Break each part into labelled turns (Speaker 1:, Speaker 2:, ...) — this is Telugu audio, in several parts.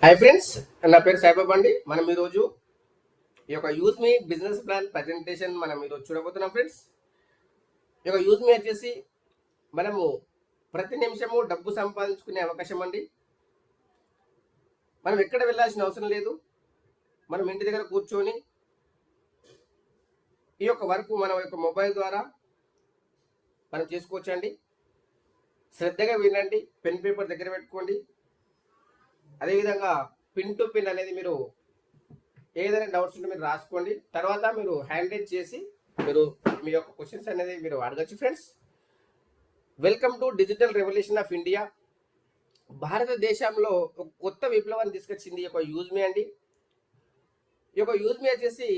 Speaker 1: హాయ్ ఫ్రెండ్స్, నా పేరు సాయిబాబా అండి. మనం ఈరోజు ఈ యొక్క యూజ్ మీ బిజినెస్ ప్లాన్ ప్రజెంటేషన్ మనం ఈరోజు చూడబోతున్నాం ఫ్రెండ్స్. ఈ యొక్క యూజ్ మీ వచ్చేసి మనము ప్రతి నిమిషము డబ్బు సంపాదించుకునే అవకాశం అండి. మనం ఎక్కడ వెళ్ళాల్సిన అవసరం లేదు. మనం ఇంటి దగ్గర కూర్చొని ఈ యొక్క వర్క్ మన యొక్క మొబైల్ ద్వారా మనం చేసుకోవచ్చండి. శ్రద్ధగా వినండి, పెన్ పేపర్ దగ్గర పెట్టుకోండి. అదేవిధంగా పిన్ టు పిన్ అనేది మీరు ఏదైనా డౌట్స్ ఉంటే మీరు రాసుకోండి. తర్వాత మీరు హ్యాండ్ రైజ్ చేసి మీరు మీ యొక్క క్వశ్చన్స్ అనేది మీరు అడగచ్చు friends. Welcome to digital revolution of India. భారతదేశంలో ఒక కొత్త విప్లవాన్ని తీసుకొచ్చింది ఈ యొక్క యూజ్ మీ అండి. ఈ యొక్క యూజ్ మీ వచ్చేసి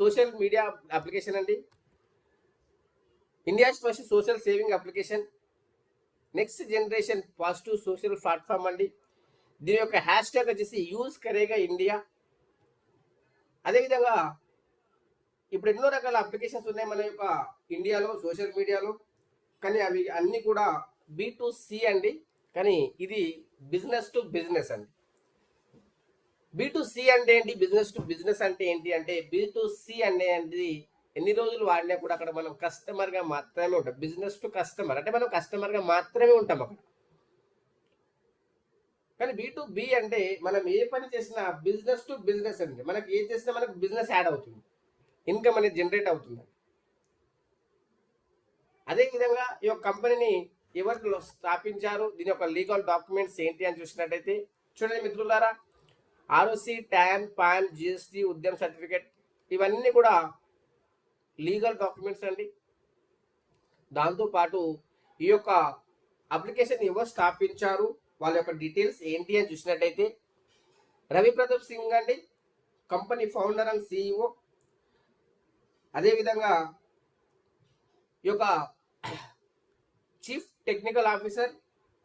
Speaker 1: సోషల్ మీడియా అప్లికేషన్ అండి. India's first social saving application, next generation positive social platform అండి. దీని యొక్క హ్యాష్ ట్యాగ్ వచ్చేసి యూజ్ కరేగా ఇండియా. అదేవిధంగా ఇప్పుడు ఎన్నో రకాల అప్లికేషన్స్ ఉన్నాయి మన యొక్క ఇండియాలో సోషల్ మీడియాలో, కానీ అవి అన్నీ కూడా B2C అండి. కానీ ఇది బిజినెస్ టు బిజినెస్ అండి. B2C అంటే ఏంటి, బిజినెస్ టు బిజినెస్ అంటే ఏంటి అంటే, B2C అనేది ఎన్ని రోజులు వాడినా కూడా అక్కడ మనం కస్టమర్గా మాత్రమే ఉంటాం. బిజినెస్ టు కస్టమర్ అంటే మనం కస్టమర్గా మాత్రమే ఉంటాం అక్కడ. కానీ B2B అంటే మనం ఏ పని చేసినా బిజినెస్ టు బిజినెస్ అండి. మనకి ఏ చేసినా మనకు బిజినెస్ యాడ్ అవుతుంది, ఇన్కమ్ అనేది జనరేట్ అవుతుంది. అదేవిధంగా ఈ యొక్క కంపెనీని ఎవరు స్థాపించారు, దీని యొక్క లీగల్ డాక్యుమెంట్స్ ఏంటి అని చూసినట్టయితే చూడండి మిత్రులారా, ROC, TAN, PAN, GST, ఉద్యమ సర్టిఫికేట్ ఇవన్నీ కూడా లీగల్ డాక్యుమెంట్స్ అండి. దాంతోపాటు ఈ యొక్క అప్లికేషన్ ఎవరు స్థాపించారు, వాళ్ళ యొక్క డీటెయిల్స్ ఏంటి అని చూసినట్టయితే రవి ప్రతాప్ సింగ్ అండి, కంపెనీ ఫౌండర్ అండ్ CEO. అదేవిధంగా ఈ యొక్క chief technical officer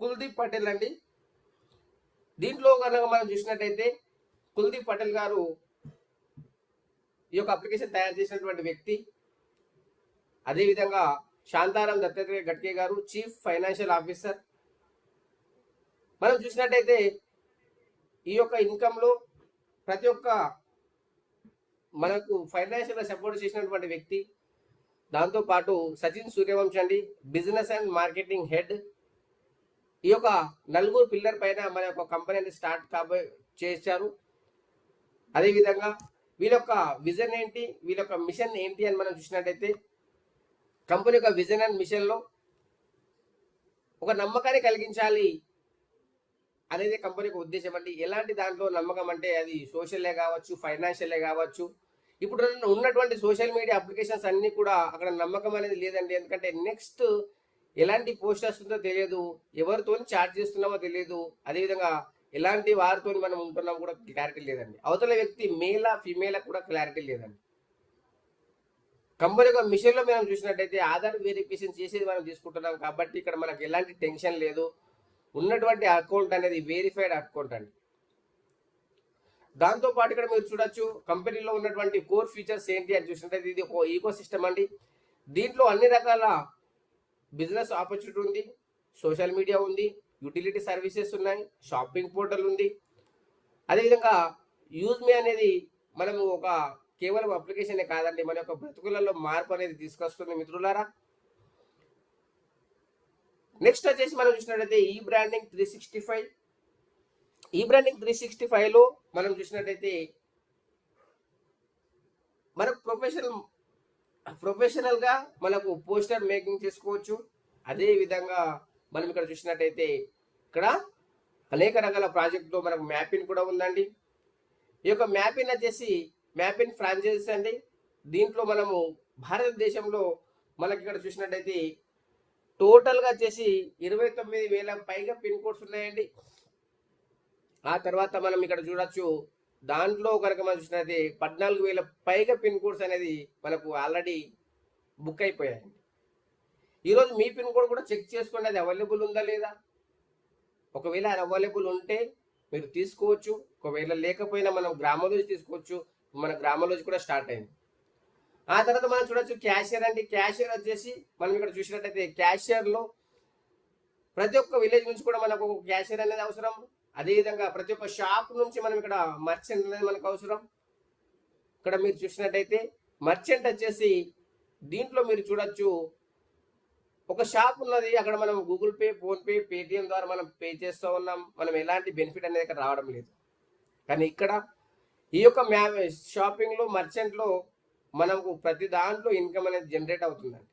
Speaker 1: Kuldeep Patel అండి. దీంట్లో కనుక మనం చూసినట్టయితే కుల్దీప్ పటేల్ గారు ఈ యొక్క అప్లికేషన్ తయారు చేసినటువంటి వ్యక్తి. అదేవిధంగా శాంతారాం దత్తాత్రేయ గట్కే గారు చీఫ్ ఫైనాన్షియల్ ఆఫీసర్. మనం చూసినట్టయితే ఈ యొక్క ఇన్కంలో ప్రతి ఒక్క మనకు ఫైనాన్షియల్గా సపోర్ట్ చేసినటువంటి వ్యక్తి. దాంతోపాటు సచిన్ సూర్యవంశీ అండి, బిజినెస్ అండ్ మార్కెటింగ్ హెడ్. ఈ యొక్క నలుగురు పిల్లర్ పైన మన యొక్క కంపెనీని స్టార్ట్ చేశారు. అదేవిధంగా వీళ్ళ యొక్క విజన్ ఏంటి, వీళ్ళ యొక్క మిషన్ ఏంటి అని మనం చూసినట్టయితే కంపెనీ యొక్క విజన్ అండ్ మిషన్లో ఒక నమ్మకాన్ని కలిగించాలి అనేది కంపెనీకి ఉద్దేశం అండి. ఎలాంటి దాంట్లో నమ్మకం అంటే అది సోషల్లే కావచ్చు, ఫైనాన్షియల్లే కావచ్చు. ఇప్పుడు ఉన్నటువంటి సోషల్ మీడియా అప్లికేషన్స్ అన్నీ కూడా అక్కడ నమ్మకం అనేది లేదండి. ఎందుకంటే నెక్స్ట్ ఎలాంటి పోస్ట్ వస్తుందో తెలియదు, ఎవరితో చాట్ చేస్తున్నామో తెలియదు, అదేవిధంగా ఎలాంటి వారితో మనం ఉంటున్నామో కూడా క్లారిటీ లేదండి. అవతల వ్యక్తి మేలా ఫిమేలా కూడా క్లారిటీ లేదండి. కంపెనీ యొక్క మిషన్లో మనం చూసినట్టయితే ఆధార్ వెరిఫికేషన్ చేసేది మనం తీసుకుంటున్నాం కాబట్టి ఇక్కడ మనకు ఎలాంటి టెన్షన్ లేదు. ఉన్నటువంటి అకౌంట్ అనేది వెరిఫైడ్ అకౌంట్ అండి. దాంతోపాటు ఇక్కడ మీరు చూడొచ్చు కంపెనీలో ఉన్నటువంటి కోర్ ఫీచర్స్ ఏంటి అని చూసినట్టయితే ఇది ఒక ఈకో సిస్టమ్ అండి. దీంట్లో అన్ని రకాల బిజినెస్ ఆపర్చునిటీ ఉంది, సోషల్ మీడియా ఉంది, యూటిలిటీ సర్వీసెస్ ఉన్నాయి, షాపింగ్ పోర్టల్ ఉంది. అదేవిధంగా యూజ్ మీ అనేది మనము ఒక కేవలం అప్లికేషనే కాదండి, మన యొక్క బ్రతుకులలో మార్పు అనేది తీసుకొస్తుంది మిత్రులారా. నెక్స్ట్ వచ్చేసి మనం చూసినట్టయితే ఈ బ్రాండింగ్ 365. ఈ బ్రాండింగ్ 365లో మనం చూసినట్టయితే మనకు ప్రొఫెషనల్గా మనకు పోస్టర్ మేకింగ్ చేసుకోవచ్చు. అదే విధంగా మనం ఇక్కడ చూసినట్టయితే ఇక్కడ అనేక రకాల ప్రాజెక్టులో మనకు మ్యాపింగ్ కూడా ఉందండి. ఈ యొక్క మ్యాపింగ్ వచ్చేసి మ్యాపింగ్ ఫ్రాంచైజీస్ అండి. దీంట్లో మనము భారతదేశంలో మనకి ఇక్కడ చూసినట్టయితే టోటల్గా వచ్చేసి 29,000 పైగా పిన్ కోడ్స్ ఉన్నాయండి. ఆ తర్వాత మనం ఇక్కడ చూడొచ్చు దాంట్లో కనుక మనం చూసినట్లయితే 14,000 పైగా పిన్ కోడ్స్ అనేది మనకు ఆల్రెడీ బుక్ అయిపోయాయి. ఈరోజు మీ పిన్ కోడ్ కూడా చెక్ చేసుకోండి, అది అవైలబుల్ ఉందా లేదా. ఒకవేళ అది అవైలబుల్ ఉంటే మీరు తీసుకోవచ్చు, ఒకవేళ లేకపోయినా మనం గ్రామంలోంచి తీసుకోవచ్చు. మన గ్రామంలోంచి కూడా స్టార్ట్ అయింది. ఆ తర్వాత మనం చూడొచ్చు క్యాషియర్ అండి. క్యాషియర్ వచ్చేసి మనం ఇక్కడ చూసినట్టయితే క్యాషియర్లో ప్రతి ఒక్క విలేజ్ నుంచి కూడా మనకు ఒక క్యాషియర్ అనేది అవసరం. అదేవిధంగా ప్రతి ఒక్క షాప్ నుంచి మనం ఇక్కడ మర్చెంట్ అనేది మనకు అవసరం. ఇక్కడ మీరు చూసినట్టయితే మర్చెంట్ వచ్చేసి దీంట్లో మీరు చూడొచ్చు, ఒక షాప్ ఉన్నది, అక్కడ మనం గూగుల్ పే, ఫోన్పే, పేటిఎం ద్వారా మనం పే చేస్తూ ఉన్నాం. మనం ఎలాంటి బెనిఫిట్ అనేది ఇక్కడ రావడం లేదు. కానీ ఇక్కడ ఈ యొక్క షాపింగ్లో మర్చెంట్లో మనకు ప్రతి దాంట్లో ఇన్కమ్ అనేది జనరేట్ అవుతుందండి.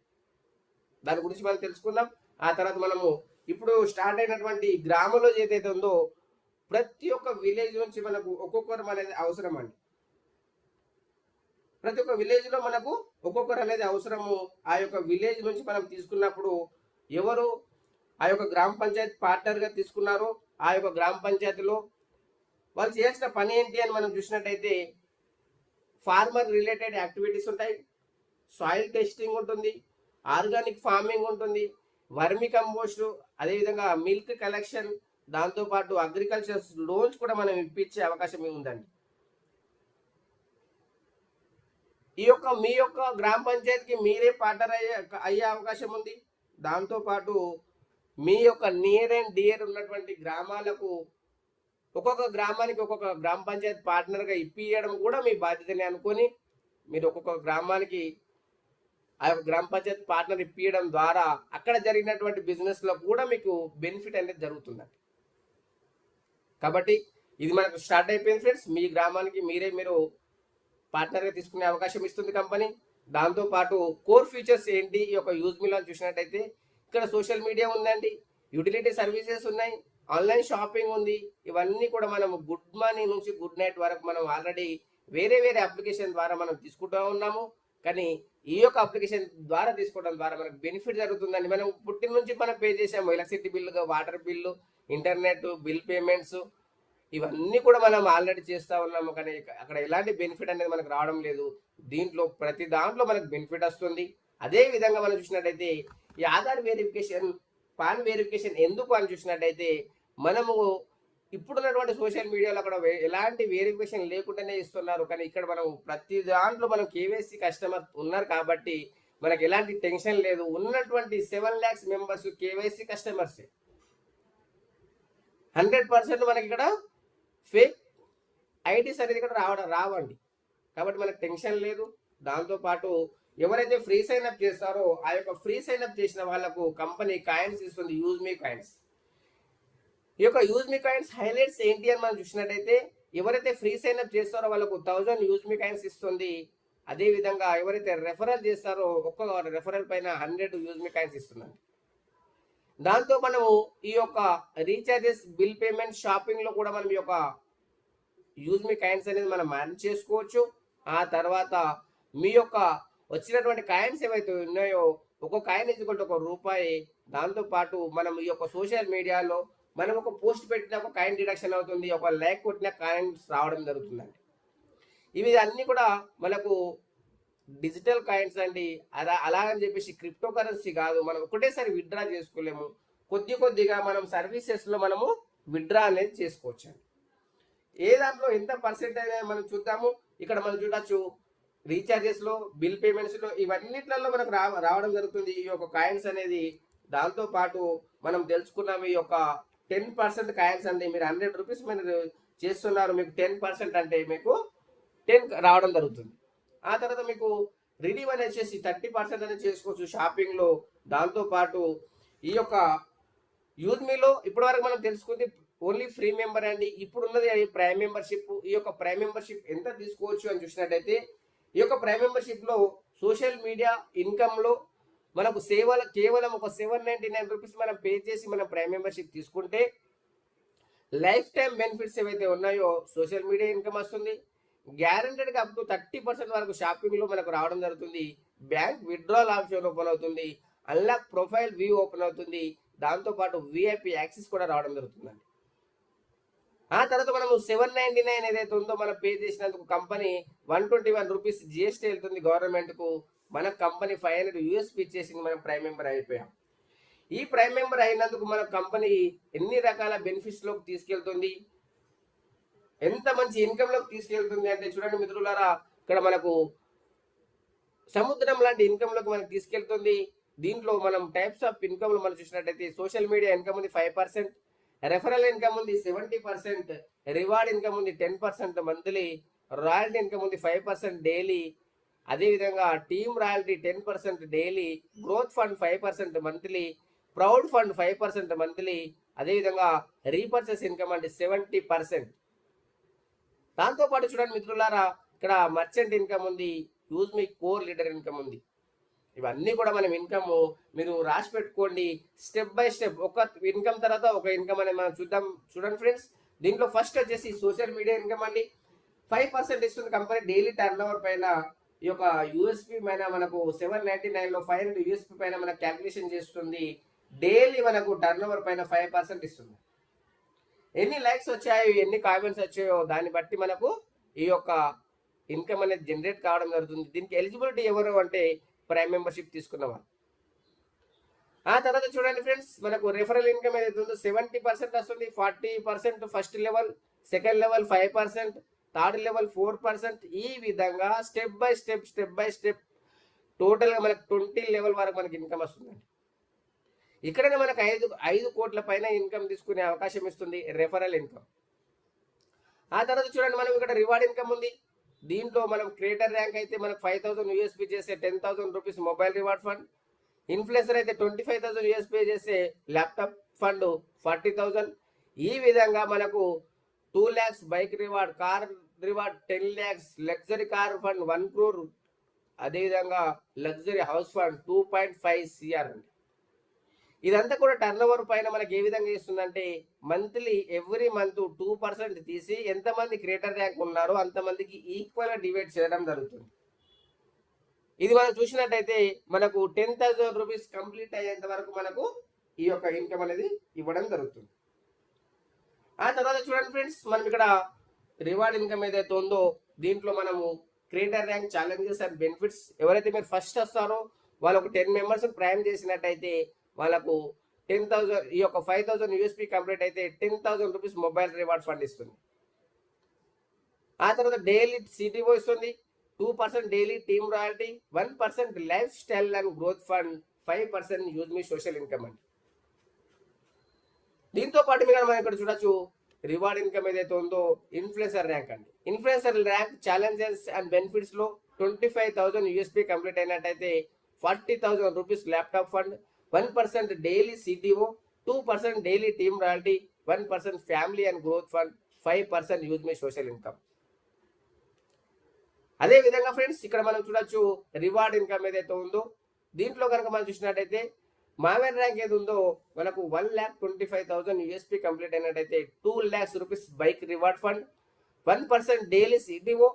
Speaker 1: దాని గురించి మనం తెలుసుకుందాం. ఆ తర్వాత మనము ఇప్పుడు స్టార్ట్ అయినటువంటి గ్రామంలో ఏదైతే ఉందో ప్రతి ఒక్క విలేజ్ నుంచి మనకు ఒక్కొక్కరు అనేది అవసరం అండి. ప్రతి ఒక్క విలేజ్లో మనకు ఒక్కొక్కరు అనేది అవసరము. ఆ యొక్క విలేజ్ నుంచి మనం తీసుకున్నప్పుడు ఎవరు ఆ యొక్క గ్రామ పంచాయతీ పార్ట్నర్గా తీసుకున్నారో ఆ యొక్క గ్రామ పంచాయతీలో వాళ్ళు చేయాల్సిన పని ఏంటి అని మనం చూసినట్టయితే ఫార్మర్ రిలేటెడ్ యాక్టివిటీస్ ఉంటాయి, సాయిల్ టెస్టింగ్ ఉంటుంది, ఆర్గానిక్ ఫార్మింగ్ ఉంటుంది, వర్మి కంపోస్ట్, అదేవిధంగా మిల్క్ కలెక్షన్, దాంతోపాటు అగ్రికల్చర్ లోన్స్ కూడా మనం ఇప్పించే అవకాశం ఉందండి. మీ యొక్క గ్రామ పంచాయతీకి మీరే పార్ట్నర్ అయ్యే అవకాశం ఉంది. దాంతోపాటు మీ యొక్క నియర్ అండ్ డియర్ ఉన్నటువంటి గ్రామాలకు ఒక్కొక్క గ్రామానికి ఒక్కొక్క గ్రామ పంచాయతీ పార్ట్నర్గా ఇప్పియడం కూడా మీ బాధ్యతని అనుకొని మీరు ఒక్కొక్క గ్రామానికి ఆ యొక్క గ్రామ పంచాయతీ పార్ట్నర్ ఇప్పియడం ద్వారా అక్కడ జరిగినటువంటి బిజినెస్లో కూడా మీకు బెనిఫిట్ అనేది జరుగుతుందండి. కాబట్టి ఇది మనకు స్టార్ట్ అయిపోయింది ఫ్రెండ్స్. మీ గ్రామానికి మీరు పార్ట్నర్గా తీసుకునే అవకాశం ఇస్తుంది కంపెనీ. దాంతోపాటు కోర్ ఫీచర్స్ ఏంటి ఈ యొక్క యూజ్ మీలో చూసినట్టయితే ఇక్కడ సోషల్ మీడియా ఉందండి, యుటిలిటీ సర్వీసెస్ ఉన్నాయి, ఆన్లైన్ షాపింగ్ ఉంది. ఇవన్నీ కూడా మనం గుడ్ మార్నింగ్ నుంచి గుడ్ నైట్ వరకు మనం ఆల్రెడీ వేరే అప్లికేషన్ ద్వారా మనం తీసుకుంటూ ఉన్నాము. కానీ ఈ యొక్క అప్లికేషన్ ద్వారా తీసుకోవడం ద్వారా మనకు బెనిఫిట్ జరుగుతుందండి. మనం పుట్టిన నుంచి మనం పే చేసాము, electricity bill, water bill, internet bill payments, ఇవన్నీ కూడా మనం ఆల్రెడీ చేస్తూ ఉన్నాము. కానీ అక్కడ ఎలాంటి బెనిఫిట్ అనేది మనకు రావడం లేదు. దీంట్లో ప్రతి దాంట్లో మనకు బెనిఫిట్ వస్తుంది. అదే విధంగా మనం చూసినట్టయితే ఈ ఆధార్ వెరిఫికేషన్, పాన్ వెరిఫికేషన్ ఎందుకు అని చూసినట్టయితే మనము ఇప్పుడున్నటువంటి సోషల్ మీడియాలో అక్కడ ఎలాంటి వెరిఫికేషన్ లేకుండానే ఇస్తున్నారు. కానీ ఇక్కడ మనం ప్రతి దాంట్లో మనం కేవైసీ కస్టమర్ ఉన్నారు కాబట్టి మనకు ఎలాంటి టెన్షన్ లేదు. ఉన్నటువంటి 7 lakhs మెంబర్స్ కేవైసీ కస్టమర్సే. 100% మనకి ఇక్కడ ఫేక్ ఐడీస్ అనేది ఇక్కడ రావండి. కాబట్టి మనకు టెన్షన్ లేదు. దాంతోపాటు ఎవరైతే ఫ్రీ సైన్ అప్ చేస్తారో ఆ యొక్క ఫ్రీ సైన్ అప్ చేసిన వాళ్ళకు కంపెనీ కాయిన్స్ ఇస్తుంది, యూజ్ మీ కాయిన్స్. ఈ యొక్క యూజ్ మీ కాయిన్స్ హైలైట్స్ ఏంటి అని మనం చూసినట్టయితే ఎవరైతే ఫ్రీ సైన్ అప్ చేస్తారో వాళ్ళకు 1000 యూజ్ మీ కాయిన్స్ ఇస్తుంది. అదేవిధంగా ఎవరైతే రెఫరల్ చేస్తారో ఒక్క రెఫరల్ పైన 100 యూజ్ మీ కాయిన్స్ ఇస్తుందండి. దాంతో మనము ఈ యొక్క రీఛార్జెస్, బిల్ పేమెంట్, షాపింగ్లో కూడా మనం ఈ యొక్క యూజ్ మీ కాయిన్స్ అనేది మనం మేనేజ్ చేసుకోవచ్చు. ఆ తర్వాత మీ యొక్క వచ్చినటువంటి కాయిన్స్ ఏవైతే ఉన్నాయో ఒక్కొక్క కాయిన్ ఈక్వల్ టు ₹1. దాంతోపాటు మనం ఈ యొక్క సోషల్ మీడియాలో మనం ఒక పోస్ట్ పెట్టిన ఒక కాయిన్ డిడక్షన్ అవుతుంది, ఒక లైక్ కొట్టిన కాయిన్స్ రావడం జరుగుతుందండి. ఇవి అన్నీ కూడా మనకు డిజిటల్ కాయిన్స్ అండి. అలా అని చెప్పేసి క్రిప్టో కరెన్సీ కాదు. మనం ఒకటేసారి విత్డ్రా చేసుకోలేము. కొద్దిగా మనం సర్వీసెస్లో మనము విత్డ్రా అనేది చేసుకోవచ్చు అండి. ఏ దాంట్లో ఎంత పర్సెంటేజ్ మనం చూద్దాము. ఇక్కడ మనం చూడొచ్చు రీఛార్జెస్లో, బిల్ పేమెంట్స్లో, ఇవన్నిట్లలో మనకు రావడం జరుగుతుంది ఈ యొక్క కాయిన్స్ అనేది. దాంతోపాటు మనం తెలుసుకున్నాము ఈ యొక్క 10% కాయిన్స్ అండి. మీరు 100 రూపీస్ మీరు చేస్తున్నారు, మీకు 10% అంటే మీకు 10 రావడం జరుగుతుంది. ఆ తర్వాత మీకు రిడీమ్ అనేది చేసి 30% అనేది చేసుకోవచ్చు షాపింగ్లో. దాంతోపాటు ఈ యొక్క యూజ్ మీలో ఇప్పటివరకు మనం తెలుసుకుంది ఓన్లీ ఫ్రీ మెంబర్ అండి. ఇప్పుడు ఉన్నది ప్రైమ్ మెంబర్షిప్. ఈ యొక్క ప్రైమ్ మెంబర్షిప్ ఎంత తీసుకోవచ్చు అని చూసినట్టయితే ఈ యొక్క ప్రైమ్ మెంబర్షిప్లో సోషల్ మీడియా ఇన్కమ్లో మనకు కేవలం ఒక 799 రూపీస్ మనం పే చేసి మనం ప్రైమ్ మెంబర్షిప్ తీసుకుంటే లైఫ్ టైం బెనిఫిట్స్ ఏవైతే ఉన్నాయో సోషల్ మీడియా ఇన్కమ్ వస్తుంది. గ్యారంటెడ్గా అప్ టు 30% వరకు షాపింగ్లో మనకు రావడం జరుగుతుంది. బ్యాంక్ విత్డ్రాల్ ఆప్షన్ ఓపెన్ అవుతుంది, అన్లాక్ ప్రొఫైల్ వ్యూ ఓపెన్ అవుతుంది. దాంతోపాటు విఐపి యాక్సెస్ కూడా రావడం జరుగుతుందండి. ఆ తర్వాత మనము 799 ఏదైతే ఉందో మనం పే చేసినందుకు కంపెనీ 121 రూపీస్ జిఎస్టీ వెళ్తుంది గవర్నమెంట్కు. మన కంపెనీ 500 యూఎస్పీ ఇచ్చేసింది, మనం ప్రైమ్ మెంబర్ అయిపోయాం. ఈ ప్రైమ్ మెంబర్ అయినందుకు మన కంపెనీ ఎన్ని రకాల బెనిఫిట్స్లోకి తీసుకెళ్తుంది, ఎంత మంచి ఇన్కమ్లోకి తీసుకెళ్తుంది అంటే చూడండి మిత్రులారా, ఇక్కడ మనకు సముద్రం లాంటి ఇన్కమ్లోకి మనకు తీసుకెళ్తుంది. దీంట్లో మనం టైప్స్ ఆఫ్ ఇన్కమ్లు మనం చూసినట్టయితే సోషల్ మీడియా ఇన్కమ్ ఉంది 5%, రెఫరల్ ఇన్కమ్ ఉంది 70%, రివార్డ్ ఇన్కమ్ ఉంది 10% మంత్లీ, రాయల్టీ ఇన్కమ్ ఉంది 5% డైలీ, అదేవిధంగా team royalty 10% daily, growth fund 5% monthly, proud fund 5% monthly, అదేవిధంగా రీపర్చేస్ ఇన్కమ్ అంటే 70%. దాంతోపాటు చూడండి మిత్రులారా, ఇక్కడ మర్చెంట్ ఇన్కమ్ ఉంది, యూజ్ మీ కోర్ లీడర్ ఇన్కమ్ ఉంది. ఇవన్నీ కూడా మనం ఇన్కమ్ మీరు రాసి పెట్టుకోండి స్టెప్ బై స్టెప్. ఒక ఇన్కమ్ తర్వాత ఒక ఇన్కమ్ అనేది మనం చూద్దాం. చూడండి ఫ్రెండ్స్, దీంట్లో ఫస్ట్ వచ్చేసి సోషల్ మీడియా ఇన్కమ్ అండి. 5% ఇస్తుంది కంపెనీ డైలీ టర్న్ ఓవర్ పైన. ఈ యొక్క యూఎస్పీ పైన మనకు 799లో 500 యూఎస్పీ పైన మనకు క్యాల్కులేషన్ చేస్తుంది. డైలీ మనకు టర్న్ ఓవర్ పైన 5% ఇస్తుంది. ఎన్ని లైక్స్ వచ్చాయో, ఎన్ని కామెంట్స్ వచ్చాయో దాన్ని బట్టి మనకు ఈ యొక్క ఇన్కమ్ అనేది జనరేట్ కావడం జరుగుతుంది. దీనికి ఎలిజిబిలిటీ ఎవరు అంటే ప్రైమ్ మెంబర్షిప్ తీసుకున్నవారు. ఆ తర్వాత చూడండి ఫ్రెండ్స్, మనకు రెఫరల్ ఇన్కమ్ ఏదైతే ఉందో 70% వస్తుంది. 40% first level, second level 5%, third level 4%. ఈ విధంగా స్టెప్ బై స్టెప్ టోటల్గా మనకు 20 లెవెల్ వరకు మనకి ఇన్కమ్ వస్తుందండి. ఇక్కడనే మనకు 5 కోట్ల పైన ఇన్కమ్ తీసుకునే అవకాశం ఇస్తుంది రెఫరల్ ఇన్కమ్. ఆ తర్వాత చూడండి, మనం ఇక్కడ రివార్డ్ ఇన్కమ్ ఉంది. దీంట్లో మనం క్రియేటర్ ర్యాంక్ అయితే మనకు 5000 యూఎస్పీ చేసే 10,000 rupees mobile reward fund, influencer అయితే 25,000 యూఎస్పీ చేసే ల్యాప్టాప్ ఫండ్ 40,000. ఈ విధంగా మనకు 2 lakhs bike reward, car reward 10 lakhs, luxury car fund 1 crore, అదేవిధంగా లగ్జరీ హౌస్ ఫండ్ 2.5 CR అండి. ఇదంతా కూడా టర్న్ ఓవర్ పైన మనకి ఏ విధంగా ఇస్తుందంటే మంత్లీ ఎవ్రీ మంత్ 2% తీసి ఎంతమంది క్రియేటర్ ర్యాంక్ ఉన్నారో అంతమందికి ఈక్వల్గా డివైడ్ చేయడం జరుగుతుంది. ఇది మనం చూసినట్టయితే మనకు 10,000 రూపీస్ కంప్లీట్ అయ్యేంత వరకు మనకు ఈ యొక్క ఇన్కమ్ అనేది ఇవ్వడం జరుగుతుంది. ఆ తర్వాత చూడండి ఫ్రెండ్స్, మనం ఇక్కడ రివార్డ్ ఇన్కమ్ ఏదైతే ఉందో దీంట్లో మనము creator rank challenges and benefits, ఎవరైతే మీరు ఫస్ట్ వస్తారో వాళ్ళకు 10 మెంబర్స్ ప్రైమ్ చేసినట్టయితే వాళ్ళకు 10,000, ఈ యొక్క 5,000 యూఎస్పీ కంప్లీట్ అయితే 10,000 రూపీస్ మొబైల్ రివార్డ్ ఫండ్ ఇస్తుంది. ఆ తర్వాత డైలీ సిటీఓ ఇస్తుంది, 2% daily team royalty, 1% life style and growth fund, 5% use me social income అండి. దీంతో పాటు మనం ఇక్కడ చూడొచ్చు రివార్డ్ ఇన్కమ్ ఏదైతే ఉందో ఇన్ఫ్లుయెన్సర్ ర్యాంక్ అండి. Influencer rank challenges and benefits లో 25,000 యూఎస్పీ కంప్లీట్ అయినట్టయితే 40,000 rupees laptop fund, 1% daily CTO, 2% daily team royalty, 1% family and growth fund, 5% use me social income. అదే విధంగా ఫ్రెండ్స్, ఇక్కడ మనం చూడొచ్చు రివార్డ్ ఇన్కమ్ ఏదైతే ఉందో దీంట్లో కనుక మనం చూసినట్టయితే మావెన్ ర్యాంక్ ఏది ఉందో మనకు 1,25,000 యూఎస్పీ కంప్లీట్ అయినట్టయితే 2 lakhs rupees bike reward fund, 1% daily CTO,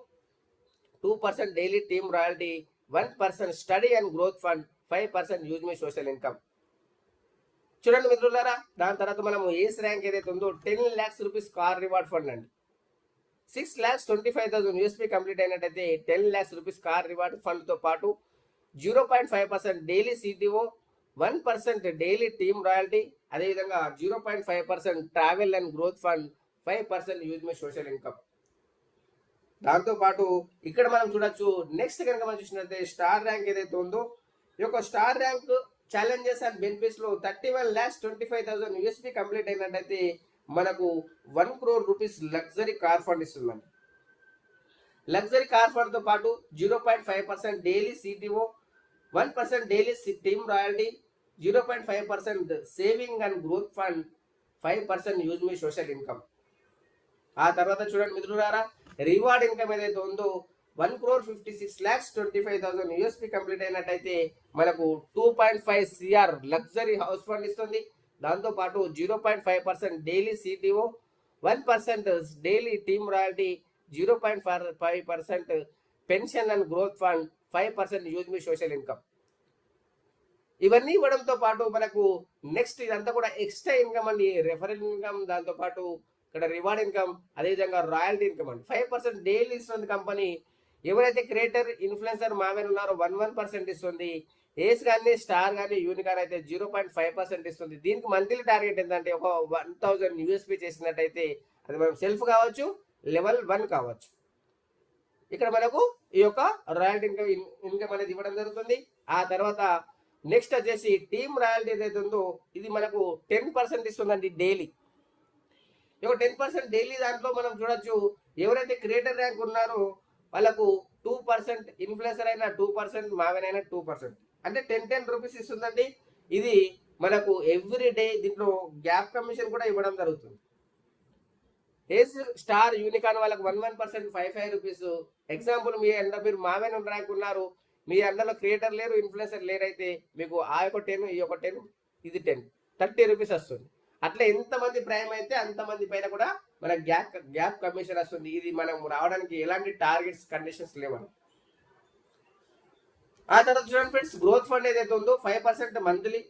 Speaker 1: 2% daily team royalty, 1% study and growth fund, 5% use me social income. చూడండి మిత్రులారా, దాని తర్వాత మనము ఏస్ ర్యాంక్ ఏదైతే ఉందో 10 lakhs rupees car reward fund అండి. 6,25,000 యూఎస్పీ కంప్లీట్ అయినట్టయితే 10 lakhs rupees car reward fund తో పాటు 0.5% daily CTO, 1% daily team royalty, అదేవిధంగా 0.5% travel and growth fund, 5% use me social income. దాంతో పాటు ఇక్కడ మనం చూడొచ్చు నెక్స్ట్ కనుక మనం చూసినట్లయితే స్టార్ ర్యాంక్ ఏదైతే ఉందో ఈ యొక్క star rank challenges and benefits లో 31,25,000 యూఎస్పీ కంప్లీట్ అయినట్టయితే మనకు 1 crore rupees luxury car fund ఇస్తుందండి. లగ్జరీ కార్ ఫండ్ తో పాటు 0.5% daily CTO, 1% daily team royalty, 0.5% saving and growth fund, 5% use me social income. ఆ తర్వాత చూడండి మిత్రులారా, రివార్డ్ ఇన్కమ్ ఏదైతే ఉందో 1,56,25,000 యూఎస్పీ కంప్లీట్ అయినట్టయితే మనకు 2.5 CR లగ్జరీ హౌస్ ఫండ్ ఇస్తుంది. దాంతో పాటు 0.5% daily CTO, 1% daily team royalty, 0.5% pension and growth fund, 5% use me social income. ఇవన్నీ ఇవ్వడంతో పాటు మనకు నెక్స్ట్ ఇదంతా కూడా ఎక్స్ట్రా ఇన్కమ్ అండి, రెఫరల్ ఇన్కమ్, దాంతో పాటు ఇక్కడ రివార్డ్ ఇన్కమ్, అదేవిధంగా రాయల్టీ ఇన్కమ్ అండి. 5% డైలీ ఇస్తుంది కంపెనీ. ఎవరైతే క్రియేటర్ ఇన్ఫ్లుయెన్సర్ మావేన్ ఉన్నారో 1% ఇస్తుంది. ఏస్ కానీ స్టార్ కానీ యూనికాన్ అయితే 0.5% ఇస్తుంది. దీనికి మంత్లీ టార్గెట్ ఏంటంటే ఒక 1,000 యూఎస్పీ చేసినట్టయితే అది మనం సెల్ఫ్ కావచ్చు, లెవెల్ 1 కావచ్చు. ఇక్కడ మనకు ఈ యొక్క రాయల్టీ ఇన్కమ్ అనేది ఇవ్వడం జరుగుతుంది. ఆ తర్వాత నెక్స్ట్ వచ్చేసి టీమ్ రాయల్టీ ఏదైతే ఉందో ఇది మనకు 10% ఇస్తుందండి డైలీ. ఈ 10% డైలీ దాంట్లో మనం చూడొచ్చు. ఎవరైతే క్రియేటర్ ర్యాంక్ ఉన్నారో వాళ్ళకు 2%, ఇన్ఫ్లుయెన్సర్ అయినా 2%, మావెనైనా 2%, అంటే 10 రూపీస్ ఇస్తుందండి. ఇది మనకు ఎవ్రీ డే దీంట్లో గ్యాప్ కమిషన్ కూడా ఇవ్వడం జరుగుతుంది. ఏస్ స్టార్ యూనికాన్ వాళ్ళకి 1% 5 రూపీస్. ఎగ్జాంపుల్ మీరు మావెన్ ర్యాంక్ ఉన్నారు, మీ అండర్లో క్రియేటర్ లేరు, ఇన్ఫ్లుయెన్సర్ లేరైతే మీకు ఆ యొక్క 10, ఈ యొక్క 10, ఇది 10, 30 రూపీస్ వస్తుంది. అట్లా ఎంతమంది ప్రైమ్ అయితే అంతమంది పైన కూడా మనకు గ్యాప్ కమిషన్ వస్తుంది. ఇది మనం రావడానికి ఎలాంటి టార్గెట్స్ కండిషన్స్ లేవని. ఆ తర్వాత చూడండి ఫ్రెండ్స్, గ్రోత్ ఫండ్ ఏదైతే ఉందో 5% మంత్లీ.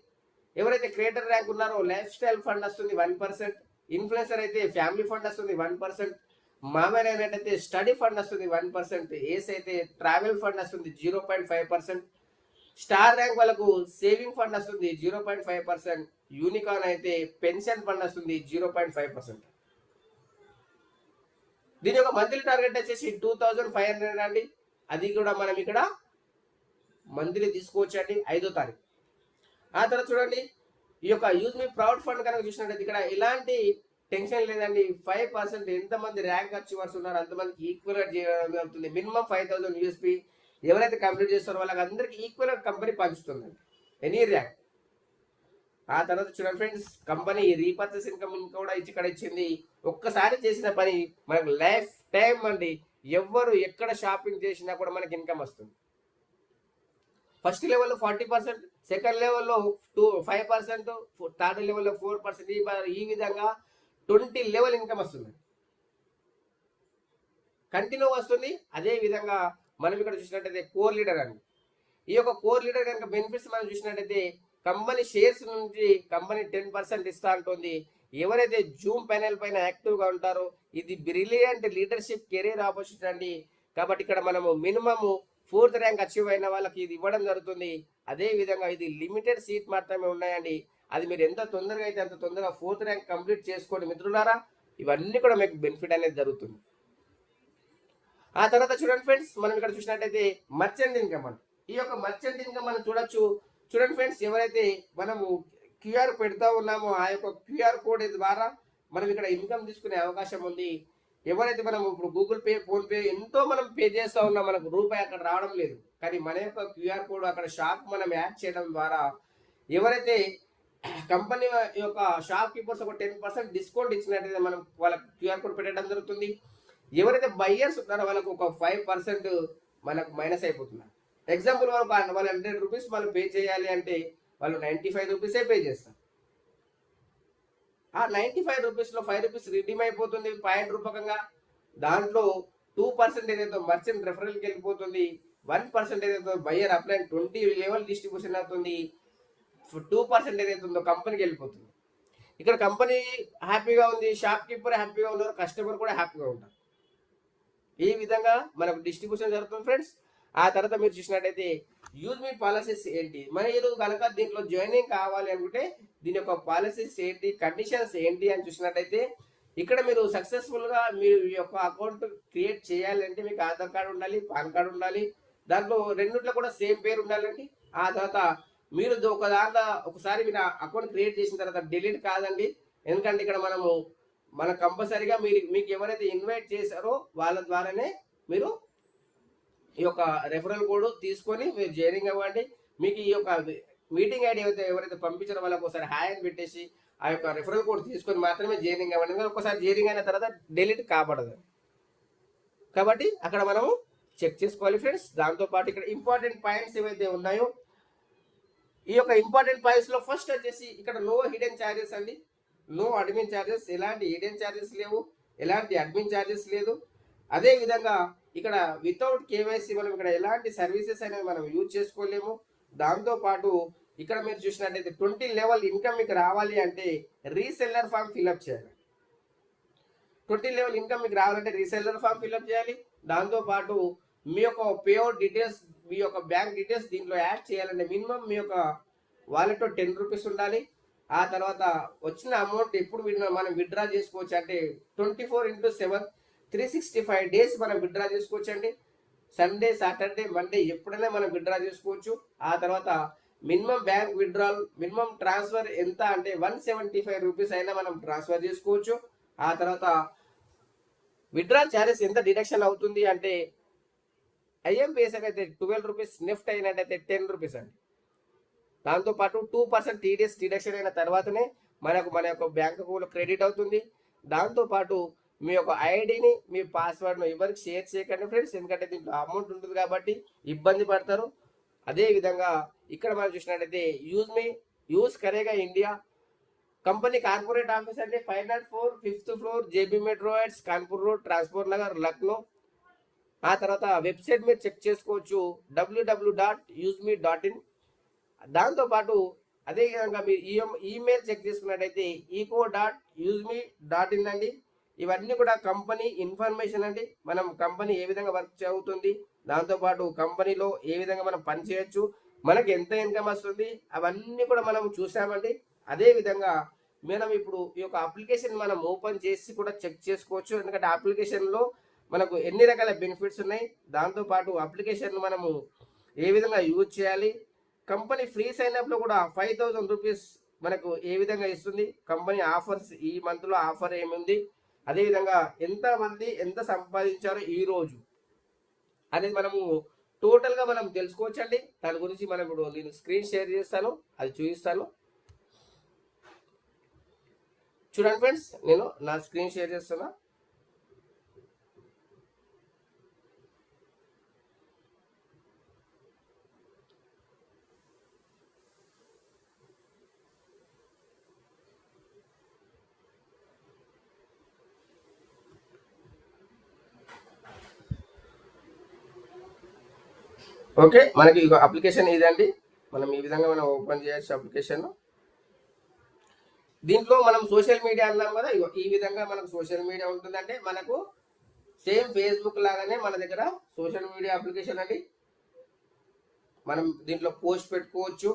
Speaker 1: ఎవరైతే క్రియేటర్ ర్యాంక్ ఉన్నారో లైఫ్ స్టైల్ ఫండ్ వస్తుంది 1%, ఇన్ఫ్లుయెన్సర్ అయితే ఫ్యామిలీ ఫండ్ వస్తుంది 1%, మామూలు అయినట్టయితే స్టడీ ఫండ్ వస్తుంది 1%, ఏస్ అయితే ట్రావెల్ ఫండ్ వస్తుంది 0.5%, స్టార్ ర్యాంక్ వాళ్ళకు సేవింగ్ ఫండ్ వస్తుంది 0.5%, యూనికాన్ అయితే పెన్షన్ ఫండ్ వస్తుంది 0.5%. దీని యొక్క మంత్లీ టార్గెట్ వచ్చేసి 2500 అండి. అది కూడా మనం ఇక్కడ మంత్లీ తీసుకోవచ్చు అండి 5వ తారీఖు. ఆ తర్వాత చూడండి, ఈ యొక్క యూజ్ మీ ప్రౌడ్ ఫండ్ కనుక చూసినట్టయితే ఇక్కడ ఎలాంటి టెన్షన్ లేదండి. 5% ఎంతమంది ర్యాంక్ అచీవర్స్ ఉన్నారో అంతమందికి ఈక్వల్ చేయడం జరుగుతుంది. మినిమం 5000 యూఎస్పీ ఎవరైతే కంప్లీట్ చేస్తారో వాళ్ళకి అందరికి ఈక్వల్ కంపెనీ పంచుతుందండి ఎనీ ర్యాంక్. ఆ తర్వాత చూడండి ఫ్రెండ్స్, కంపెనీ రీపర్చేస్ ఇన్కమ్ కూడా ఇక్కడ ఇచ్చింది. ఒక్కసారి చేసిన పని మనకు లైఫ్ టైం అండి. ఎవ్వరు ఎక్కడ షాపింగ్ చేసినా కూడా మనకి ఇన్కమ్ వస్తుంది. ఫస్ట్ లెవెల్లో 40%, సెకండ్ లెవెల్లో 5%, థర్డ్ లెవెల్లో 4%, ఈ విధంగా 20 లెవెల్ ఇన్కమ్ వస్తుంది, కంటిన్యూ వస్తుంది. అదే విధంగా మనం ఇక్కడ చూసినట్టయితే కోర్ లీడర్ అండి. ఈ యొక్క కోర్ లీడర్ కనుక బెనిఫిట్స్ మనం చూసినట్టయితే కంపెనీ షేర్స్ నుంచి కంపెనీ 10% ఇస్తా ఉంటుంది. ఎవరైతే జూమ్ ప్యానెల్ పైన యాక్టివ్గా ఉంటారో ఇది బ్రిలియంట్ లీడర్షిప్ కెరీర్ ఆపర్చునిటీ అండి. కాబట్టి ఇక్కడ మనము మినిమము 4th ర్యాంక్ అచీవ్ అయిన వాళ్ళకి ఇది ఇవ్వడం జరుగుతుంది. అదే విధంగా ఇది లిమిటెడ్ సీట్ మాత్రమే ఉన్నాయండి. అది మీరు ఎంత తొందరగా అయితే అంత తొందరగా 4th ర్యాంక్ కంప్లీట్ చేసుకోండి మిత్రులారా. ఇవన్నీ కూడా మీకు బెనిఫిట్ అనేది జరుగుతుంది. ఆ తర్వాత చూడండి ఫ్రెండ్స్, మనం ఇక్కడ చూసినట్టయితే మర్చెంట్ ఇన్కమ్ అండి. ఈ యొక్క మర్చెంట్ ఇన్కమ్ మనం చూడొచ్చు. చూడండి ఫ్రెండ్స్, ఎవరైతే మనము క్యూఆర్ పెడతా ఉన్నామో ఆ యొక్క క్యూఆర్ కోడ్ ద్వారా మనం ఇక్కడ ఇన్కమ్ తీసుకునే అవకాశం ఉంది. ఎవరైతే మనం ఇప్పుడు గూగుల్ పే, ఫోన్ పే ఎంతో మనం పే చేస్తూ ఉన్నాం, మనకు రూపాయి అక్కడ రావడం లేదు. కానీ మన యొక్క క్యూఆర్ కోడ్ అక్కడ షాప్ మనం యాడ్ చేయడం ద్వారా ఎవరైతే కంపెనీ యొక్క షాప్ కీపర్స్ ఒక 10% డిస్కౌంట్ ఇచ్చినట్టయితే మనం వాళ్ళకి క్యూఆర్ కోడ్ పెట్టడం జరుగుతుంది. ఎవరైతే బయ్యర్స్ ఉన్నారో వాళ్ళకు ఒక 5% మనకు మైనస్ అయిపోతున్నారు. ఎగ్జాంపుల్ వాళ్ళు 100 రూపీస్ వాళ్ళు పే చేయాలి అంటే వాళ్ళు 95 రూపీసే పే చేస్తారు. ఆ 95 రూపీస్లో 5 రూపీస్ రిడీమ్ అయిపోతుంది పాయింట్ రూపకంగా. దాంట్లో 2% ఏదైతే మర్చెంట్ రెఫరల్కి వెళ్ళిపోతుంది, 1% ఏదైతే బయ్యర్ అప్లై 20 లెవెల్ డిస్ట్రిబ్యూషన్ అవుతుంది, 2% ఏదైతే ఉందో కంపెనీకి వెళ్ళిపోతుంది. ఇక్కడ కంపెనీ హ్యాపీగా ఉంది, షాప్ కీపర్ హ్యాపీగా ఉన్నారు, కస్టమర్ కూడా హ్యాపీగా ఉంటారు. ఈ విధంగా మనకు డిస్ట్రిబ్యూషన్ జరుగుతుంది ఫ్రెండ్స్. ఆ తర్వాత మీరు చూసినట్టయితే యూజ్ మీ పాలసీస్ ఏంటి, మీరు కనుక దీంట్లో జాయినింగ్ కావాలి అనుకుంటే దీని యొక్క పాలసీస్ ఏంటి, కండిషన్స్ ఏంటి అని చూసినట్టయితే ఇక్కడ మీరు సక్సెస్ఫుల్గా మీరు యొక్క అకౌంట్ క్రియేట్ చేయాలంటే మీకు ఆధార్ కార్డు ఉండాలి, పాన్ కార్డు ఉండాలి, దాంట్లో రెండిట్లో కూడా సేమ్ పేరు ఉండాలండి. ఆ తర్వాత మీరు ఒక దాంట్లో ఒకసారి మీరు అకౌంట్ క్రియేట్ చేసిన తర్వాత డిలీట్ కాదండి. ఎందుకంటే ఇక్కడ మన కంపల్సరీగా మీకు ఎవరైతే ఇన్వైట్ చేశారో వాళ్ళ ద్వారానే మీరు ఈ యొక్క రెఫరల్ కోడ్ తీసుకొని మీరు జాయినింగ్ అవ్వండి. మీకు ఈ యొక్క మీటింగ్ ఐడి ఎవరైతే పంపించారో వాళ్ళకి ఒకసారి హాయ్ అని పెట్టేసి ఆ యొక్క రెఫరల్ కోడ్ తీసుకొని మాత్రమే జాయినింగ్ అవ్వండి. ఒకసారి జాయినింగ్ అయిన తర్వాత డిలీట్ కాబడదు. కాబట్టి అక్కడ మనము చెక్ చేసుకోవాలి ఫ్రెండ్స్. దాంతోపాటు ఇక్కడ ఇంపార్టెంట్ పాయింట్స్ ఏవైతే ఉన్నాయో ఈ యొక్క ఇంపార్టెంట్ పాయింట్స్లో ఫస్ట్ వచ్చేసి ఇక్కడ నో హిడెన్ ఛార్జెస్ అండి, నో అడ్మిన్ ఛార్జెస్. ఎలాంటి హిడెన్ ఛార్జెస్ లేవు, ఎలాంటి అడ్మిన్ ఛార్జెస్ లేదు. అదే విధంగా ఇక్కడ వితౌట్ కేవైసీ మనం ఇక్కడ ఎలాంటి సర్వీసెస్ అనేది మనం యూజ్ చేసుకోలేము. దాంతోపాటు ఇక్కడ మీరు చూసినట్టయితే 20 లెవెల్ ఇన్కమ్ మీకు రావాలి అంటే రీసెల్లర్ ఫామ్ ఫిల్అప్ చేయాలి. 20 లెవెల్ ఇన్కమ్ మీకు రావాలంటే రీసెల్లర్ ఫామ్ ఫిల్అప్ చేయాలి. దాంతోపాటు మీ యొక్క పేఅవుట్ డీటెయిల్స్, మీ యొక్క బ్యాంక్ డీటెయిల్స్ దీంట్లో యాడ్ చేయాలంటే మినిమం మీ యొక్క వాలెట్లో 10 రూపీస్ ఉండాలి. ఆ తర్వాత వచ్చిన అమౌంట్ ఎప్పుడు మనం విత్డ్రా చేసుకోవచ్చు అంటే 24/7 365 డేస్ మనం విత్డ్రా చేసుకోవచ్చు అండి. సండే, సాటర్డే, మండే ఎప్పుడైనా మనం విత్డ్రా చేసుకోవచ్చు. ఆ తర్వాత minimum bank withdrawal, minimum transfer ఎంత అంటే 175 రూపీస్ అయినా మనం ట్రాన్స్ఫర్ చేసుకోవచ్చు. ఆ తర్వాత విత్డ్రాల్ ఛార్జెస్ ఎంత డిడక్షన్ అవుతుంది అంటే ఐఎంపిఎస్ అయితే 12 రూపీస్, నిఫ్ట్ అయినట్టయితే 10 రూపీస్ అండి. దాంతోపాటు 2% టీడీఎస్ డిడక్షన్ అయిన తర్వాతనే మన యొక్క బ్యాంక్ అకౌంట్లో క్రెడిట్ అవుతుంది. దాంతోపాటు మీ యొక్క ఐడిని, మీ పాస్వర్డ్ను ఎవరికి షేర్ చేయకండి ఫ్రెండ్స్, ఎందుకంటే దీంట్లో అమౌంట్ ఉంటుంది కాబట్టి ఇబ్బంది పడతారు. అదేవిధంగా ఇక్కడ మనం చూసినట్టయితే use Karega India company corporate office అంటే 504 5th floor, JB metro heights, Kanpur road, transport Nagar, Lucknow. ఆ తర్వాత వెబ్సైట్ మీరు చెక్ చేసుకోవచ్చు www.useme.in. దాంతోపాటు అదేవిధంగా మీరు ఈమెయిల్ చెక్ చేసుకున్నట్టయితే eco.useme.in అండి. ఇవన్నీ కూడా కంపెనీ ఇన్ఫర్మేషన్ అండి. మనం కంపెనీ ఏ విధంగా వర్క్ అవుతుంది, దాంతోపాటు కంపెనీలో ఏ విధంగా మనం పని చేయొచ్చు, మనకి ఎంత ఇన్కమ్ వస్తుంది, అవన్నీ కూడా మనం చూసామండి. అదేవిధంగా మనం ఇప్పుడు ఈ యొక్క అప్లికేషన్ మనం ఓపెన్ చేసి కూడా చెక్ చేసుకోవచ్చు, ఎందుకంటే అప్లికేషన్లో మనకు ఎన్ని రకాల బెనిఫిట్స్ ఉన్నాయి, దాంతోపాటు అప్లికేషన్ మనము ఏ విధంగా యూజ్ చేయాలి, కంపెనీ ఫ్రీ సైన్అప్లో కూడా 5000 రూపీస్ మనకు ఏ విధంగా ఇస్తుంది, కంపెనీ ఆఫర్స్ ఈ మంత్లో ఆఫర్ ఏముంది, అదేవిధంగా ఎంతమంది ఎంత సంపాదించారో ఈ రోజు అనేది మనము టోటల్గా మనం తెలుసుకోవచ్చండి. దాని గురించి మనం ఇప్పుడు నేను స్క్రీన్ షేర్ చేస్తాను, అది చూపిస్తాను. చూడండి ఫ్రెండ్స్, నేను నా స్క్రీన్ షేర్ చేస్తున్నా. ఓకే, మనకి అప్లికేషన్ ఇదండి. మనం ఈ విధంగా మనం ఓపెన్ చేయొచ్చు అప్లికేషన్. దీంట్లో మనం సోషల్ మీడియా అన్నాం కదా, ఈ విధంగా మనకు సోషల్ మీడియా ఉంటుందంటే మనకు సేమ్ ఫేస్బుక్ లాగానే మన దగ్గర సోషల్ మీడియా అప్లికేషన్ అండి. మనం దీంట్లో పోస్ట్ పెట్టుకోవచ్చు,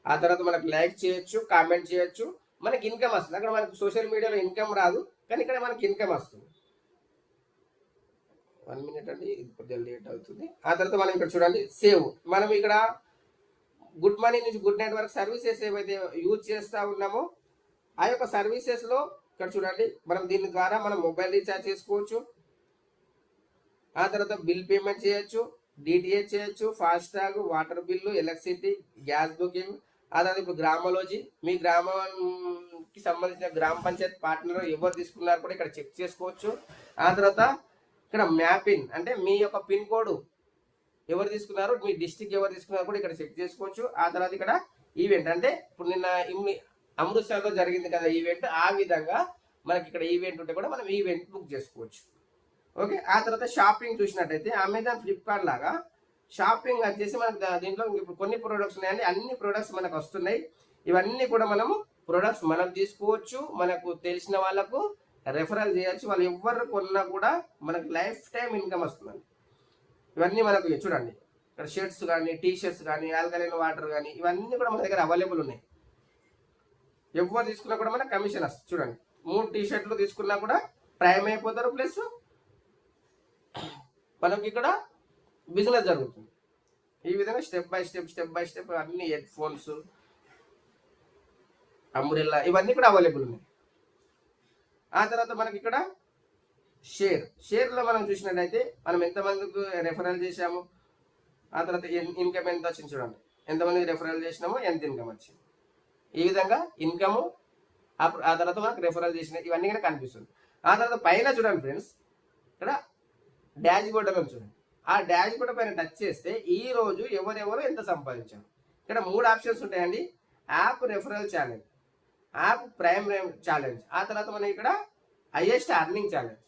Speaker 1: ఆ తర్వాత మనకు లైక్ చేయొచ్చు, కామెంట్ చేయొచ్చు, మనకి ఇన్కమ్ వస్తుంది. అక్కడ మనకు సోషల్ మీడియాలో ఇన్కమ్ రాదు, కానీ ఇక్కడ మనకి ఇన్కమ్ వస్తుంది. 1 minute అండి, ఇది కొద్దిగా లేట్ అవుతుంది. ఆ తర్వాత మనం ఇక్కడ చూడండి సేవ్. మనం ఇక్కడ గుడ్ మనీ నుంచి గుడ్ నెట్వర్క్ సర్వీసెస్ ఏవైతే యూజ్ చేస్తూ ఉన్నామో ఆ యొక్క సర్వీసెస్లో ఇక్కడ చూడండి, మనం దీని ద్వారా మనం మొబైల్ రీఛార్జ్ చేసుకోవచ్చు, ఆ తర్వాత బిల్ పేమెంట్ చేయొచ్చు, డిటిహెచ్ చేయొచ్చు, FASTag, water bill, electricity, gas booking. ఆ తర్వాత ఇప్పుడు గ్రామాలజీ, మీ గ్రామానికి సంబంధించిన గ్రామ పంచాయత్ పార్ట్నర్ ఎవరు తీసుకున్నారు కూడా ఇక్కడ చెక్ చేసుకోవచ్చు. ఆ తర్వాత ఇక్కడ మ్యాపింగ్ అంటే మీ యొక్క పిన్ కోడ్ ఎవరు తీసుకున్నారు, మీ డిస్టిక్ ఎవరు తీసుకున్నారు కూడా ఇక్కడ చెక్ చేసుకోవచ్చు. ఆ తర్వాత ఇక్కడ ఈవెంట్ అంటే ఇప్పుడు నిన్న అమృత్సర్లో జరిగింది కదా ఈవెంట్, ఆ విధంగా మనకి ఇక్కడ ఈవెంట్ ఉంటే కూడా మనం ఈవెంట్ బుక్ చేసుకోవచ్చు. ఓకే, ఆ తర్వాత షాపింగ్ చూసినట్టయితే అమెజాన్, ఫ్లిప్కార్ట్ లాగా షాపింగ్ వచ్చేసి మనకు దీంట్లో ఇప్పుడు కొన్ని ప్రొడక్ట్స్ ఉన్నాయండి, అన్ని ప్రొడక్ట్స్ మనకు వస్తున్నాయి. ఇవన్నీ కూడా మనము ప్రొడక్ట్స్ మనం తీసుకోవచ్చు, మనకు తెలిసిన వాళ్ళకు రెఫరల్ చేయొచ్చు, వాళ్ళు ఎవరు కొన్నా కూడా మనకు లైఫ్ టైం ఇన్కమ్ వస్తుందండి. ఇవన్నీ మనకు చూడండి ఇక్కడ షర్ట్స్ కానీ, టీ షర్ట్స్ కానీ, ఆల్కలైన్ వాటర్ కానీ, ఇవన్నీ కూడా మన దగ్గర అవైలబుల్ ఉన్నాయి. ఎవరు తీసుకున్నా కూడా మనకు కమిషన్ వస్తుంది. చూడండి 3 టీ షర్ట్లు తీసుకున్నా కూడా ప్రైమ్ అయిపోతారు, ప్లస్ మనకి ఇక్కడ బిజినెస్ జరుగుతుంది. ఈ విధంగా స్టెప్ బై స్టెప్ అన్ని హెడ్ ఫోన్స్, అంబ్రెల్లా ఇవన్నీ కూడా అవైలబుల్ ఉన్నాయి. ఆ తర్వాత మనకి ఇక్కడ షేర్లో మనం చూసినట్టయితే మనం ఎంతమందికి రెఫరల్ చేసాము, ఆ తర్వాత ఇన్కమ్ ఎంత వచ్చింది చూడండి, ఎంతమందికి రెఫరల్ చేసినామో ఎంత ఇన్కమ్ వచ్చింది. ఈ విధంగా ఇన్కమ్, ఆ తర్వాత మనకు రెఫరల్ చేసిన ఇవన్నీ కూడా కనిపిస్తుంది. ఆ తర్వాత పైన చూడండి ఫ్రెండ్స్, ఇక్కడ డాష్ బోర్డ్ అని చూడండి. ఆ డాష్ బోర్డ్ పైన టచ్ చేస్తే ఈ రోజు ఎవరెవరు ఎంత సంపాదించారు. ఇక్కడ 3 ఆప్షన్స్ ఉంటాయండి. App referral challenge, app prime challenge, ఆ తర్వాత మనం ఇక్కడ హైయెస్ట్ అర్నింగ్ ఛాలెంజ్.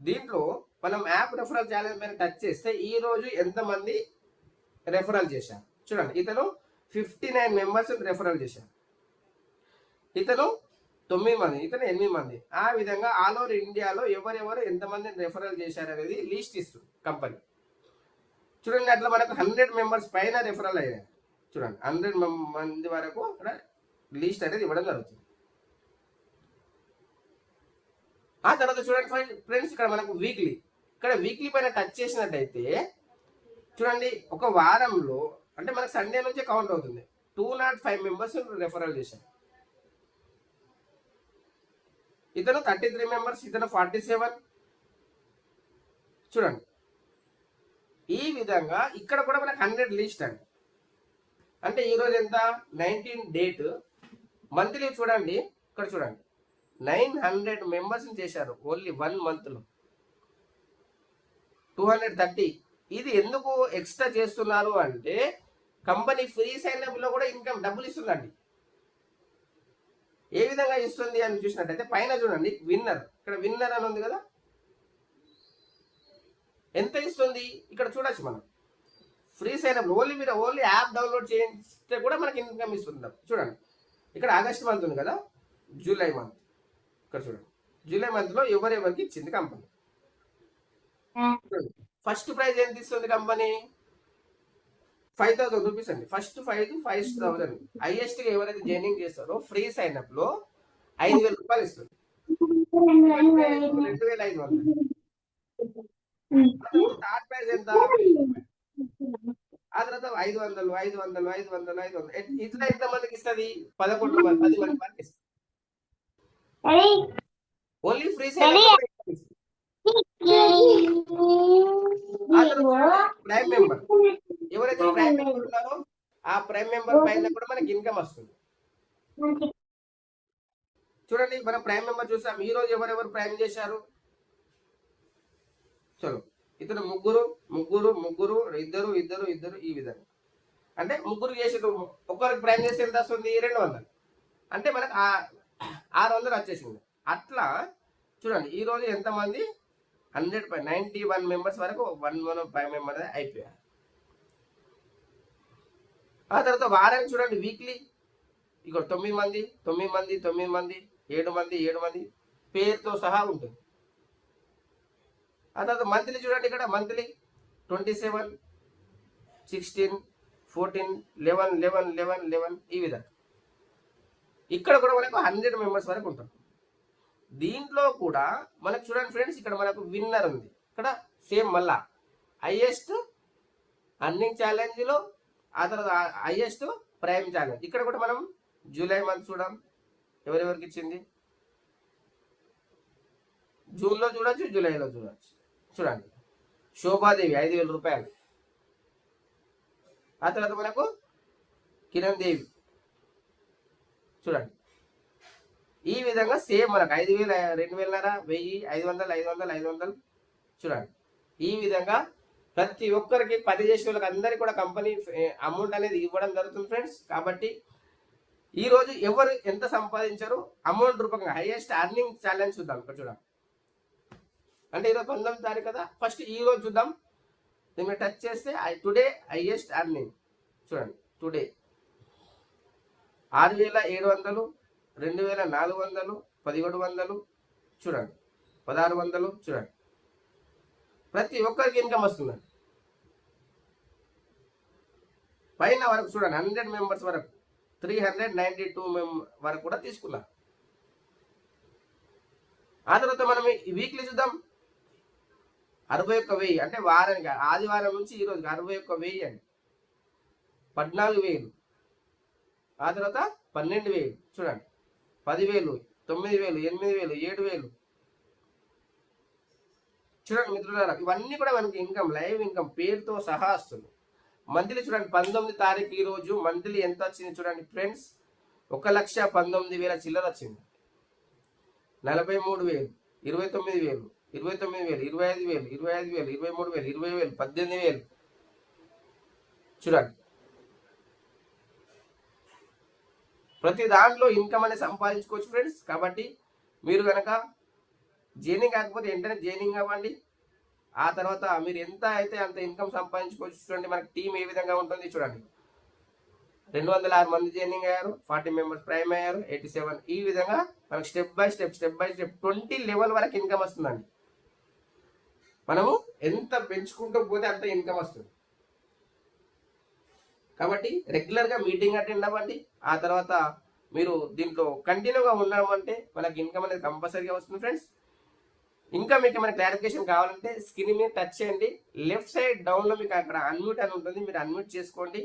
Speaker 1: దీంట్లో మనం యాప్ రెఫరల్ ఛాలెంజ్ పైన టచ్ చేస్తే ఈ రోజు ఎంతమంది రెఫరల్ చేశారు చూడండి. ఇతను 59 మెంబర్స్ రెఫరల్ చేశారు, ఇతను 9 మంది, ఇతను 8 మంది. ఆ విధంగా ఆల్ ఓవర్ ఇండియాలో ఎవరెవరు ఎంతమంది రెఫరల్ చేశారు అనేది లిస్ట్ ఇస్తుంది కంపెనీ. చూడండి అట్లా మనకు 100 మెంబర్స్ పైన రెఫరల్ అయ్యారు. చూడండి 100 మంది వరకు ఇక్కడ లిస్ట్ అనేది ఇవ్వడం జరుగుతుంది. ఆ తర్వాత చూడండి ఫ్రెండ్స్, ఇక్కడ మనకు వీక్లీ పైన టచ్ చేసినట్టయితే చూడండి ఒక వారంలో అంటే మనకు సండే నుంచే కౌంట్ అవుతుంది. 205 మెంబర్స్ రెఫరల్ చేశారు. ఇతను 33 మెంబర్స్, ఇతను 47. చూడండి ఈ విధంగా ఇక్కడ కూడా మనకు 100 లిస్ట్ అండి. అంటే ఈరోజు ఎంత 19 డేట్. మంత్లీ చూడండి, ఇక్కడ చూడండి 900 మెంబర్స్ చేశారు ఓన్లీ 1 month లో. 230. ఇది ఎందుకు ఎక్స్ట్రా చేస్తున్నారు అంటే కంపెనీ ఫ్రీ సైన్ అప్ లో కూడా ఇన్కమ్ డబ్బులు ఇస్తుందండి. ఏ విధంగా ఇస్తుంది అని చూసినట్టయితే పైన చూడండి విన్నర్, ఇక్కడ విన్నర్ అని ఉంది కదా, ఎంత ఇస్తుంది ఇక్కడ చూడొచ్చు. మనం free sign up only app download చేస్తే కూడా మనకి ఇన్కమ్ ఇస్తుంది. చూడండి ఇక్కడ ఆగస్ట్ మంత్ ఉంది కదా, జూలై మంత్, ఇక్కడ చూడండి జూలై మంత్ లో ఎవరెవరికి ఇచ్చింది కంపెనీ. ఫస్ట్ ప్రైజ్ ఎంత ఇస్తుంది కంపెనీ? 5,000 రూపీస్ అండి. ఫస్ట్ 5,000. హైయెస్ట్ గా ఎవరైతే జాయినింగ్ చేస్తారో ఫ్రీ సైన్ అప్ లో 5,000 రూపాయలు ఇస్తుంది. 2,500. థర్డ్ ప్రైజ్ ఎంత? ఆ తర్వాత 500, 500, 500, 500. ఇట్లా ఎంత మందికి ఇస్తుంది? 10 మందికి ఇస్తుంది. Only free sign up. Prime member, ఎవరైతే ప్రైమ్ మెంబర్ ఉన్నారో ఆ ప్రైమ్ మెంబర్ పైన కూడా మనకి ఇన్కమ్ వస్తుంది. చూడండి మనం ప్రైమ్ మెంబర్ చూసాం. ఈ రోజు ఎవరెవరు ప్రైమ్ చేశారు? చలో ఇతను ముగ్గురు, ఇద్దరు ఈ విధంగా. అంటే ముగ్గురు చేసి ఒక్కరికి ప్రైమ్ చేస్తే ఎంత వస్తుంది? 200. అంటే మనకు 600 వచ్చేసింది. అట్లా చూడండి ఈ రోజు ఎంతమంది 91 మెంబర్స్ వరకు 105 మెంబర్స్ అయిపోయారు. ఆ తర్వాత వారానికి చూడండి వీక్లీ ఇక 9 మంది 7 మంది పేరుతో సహా ఉంటుంది. ఆ తర్వాత మంత్లీ చూడండి, ఇక్కడ మంత్లీ 27, 16, 14, 11 ఈ విధంగా. ఇక్కడ కూడా మనకు 100 మెంబర్స్ వరకు ఉంటారు. దీంట్లో కూడా మనకు చూడండి ఫ్రెండ్స్, ఇక్కడ మనకు విన్నర్ ఉంది. ఇక్కడ సేమ్ మళ్ళా హైయెస్ట్ అర్నింగ్ ఛాలెంజ్ లో, ఆ తర్వాత హైయెస్ట్ ప్రైమ్ ఛాలెంజ్. ఇక్కడ కూడా మనం జూలై మంత్ చూడం ఎవరెవరికి ఇచ్చింది. జూన్ లో చూడొచ్చు, జూలైలో చూడొచ్చు. చూడండి శోభాదేవి 5,000 రూపాయలు. ఆ తర్వాత మనకు కిరణ్ దేవి చూడండి ఈ విధంగా సేమ్ మనకు 5,000, 2,500, 1,000, 500 చూడండి. ఈ విధంగా ప్రతి ఒక్కరికి 10 చేసిన వాళ్ళకి అందరికీ కూడా కంపెనీ అమౌంట్ అనేది ఇవ్వడం జరుగుతుంది ఫ్రెండ్స్. కాబట్టి ఈ రోజు ఎవరు ఎంత సంపాదించారు అమౌంట్ రూపంగా హైయెస్ట్ అర్నింగ్ ఛాలెంజ్ చూద్దాం. ఇక్కడ చూడండి అంటే ఈరోజు 19వ తారీఖు కదా, ఫస్ట్ ఈ రోజు చూద్దాం. దీన్ని టచ్ చేస్తే టుడే హైయెస్ట్ అర్నింగ్ చూడండి. టుడే 6,700, 2,400, 1,700 చూడండి, 1,600 చూడండి. ప్రతి ఒక్కరికి ఇన్కమ్ వస్తుందండి. పైన వరకు చూడండి 100 మెంబర్స్ వరకు 392 వరకు కూడా తీసుకున్నారు. ఆ తర్వాత మనం ఈ వీక్లీ చూద్దాం. 61,000 అంటే వారానికి ఆదివారం నుంచి ఈ రోజుకి 61,000 అండి. 14,000. ఆ తర్వాత 12,000 చూడండి, 10,000, 9,000, 8,000, 7,000 చూడండి మిత్రులారా. ఇవన్నీ కూడా మనకి ఇన్కమ్, లైవ్ ఇన్కమ్ పేరుతో సహా వస్తుంది. మంత్లీ చూడండి 19వ తారీఖు ఈ రోజు మంత్లీ ఎంత వచ్చింది చూడండి ఫ్రెండ్స్. 1,19,000 చిల్లర వచ్చింది. 43,000, 29,000, 25,000, 25,000, 23,000, 20,000, 18,000 చూడండి. ప్రతి దాంట్లో ఇన్కమ్ అనేది సంపాదించుకోవచ్చు ఫ్రెండ్స్. కాబట్టి మీరు కనుక జైనింగ్ కాకపోతే వెంటనే జైనింగ్ అవ్వండి. ఆ తర్వాత మీరు ఎంత అయితే అంత ఇన్కమ్ సంపాదించుకోవచ్చు. చూడండి మనకి టీం ఏ విధంగా ఉంటుంది చూడండి. 206 మంది జైనింగ్ అయ్యారు, 40 మెంబర్స్ ప్రైమ్ అయ్యారు, 87. ఈ విధంగా మనకు స్టెప్ బై స్టెప్ 20 లెవెల్ వరకు ఇన్కమ్ వస్తుందండి. మనము ఎంత పెంచుకుంటూ పోతే అంత ఇన్కమ్ వస్తుంది. కాబట్టి రెగ్యులర్గా మీటింగ్ అటెండ్ అవ్వండి. ఆ తర్వాత మీరు దీంట్లో కంటిన్యూగా ఉన్నామంటే మనకి ఇన్కమ్ అనేది కంపల్సరీగా వస్తుంది ఫ్రెండ్స్. ఇంకా మీకు ఏమైనా క్లారిఫికేషన్ కావాలంటే స్క్రీన్ మీద టచ్ చేయండి. లెఫ్ట్ సైడ్ డౌన్లో మీకు అక్కడ అన్మ్యూట్ అని ఉంటుంది, మీరు అన్మ్యూట్ చేసుకోండి.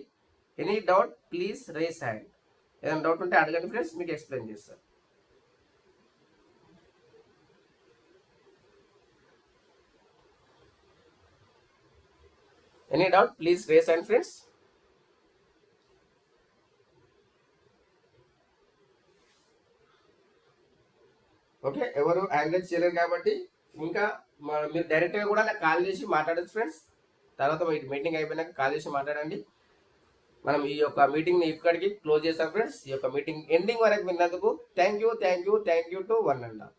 Speaker 1: Any doubt please raise hand. ఏదైనా డౌట్ ఉంటే అడగండి ఫ్రెండ్స్, మీకు ఎక్స్ప్లెయిన్ చేస్తాను. Any doubt please raise and friends. Okay, ఎవరు హ్యాండిల్ చేయలేరు కాబట్టి ఇంకా మీరు డైరెక్ట్గా కూడా నాకు కాల్ చేసి మాట్లాడచ్చు ఫ్రెండ్స్. తర్వాత మీటింగ్ అయిపోయినాక కాల్ చేసి మాట్లాడండి. మనం ఈ యొక్క మీటింగ్ని ఇక్కడికి క్లోజ్ చేస్తాం ఫ్రెండ్స్. ఈ యొక్క మీటింగ్ ఎండింగ్ వరకు విన్నందుకు thank you to one and all.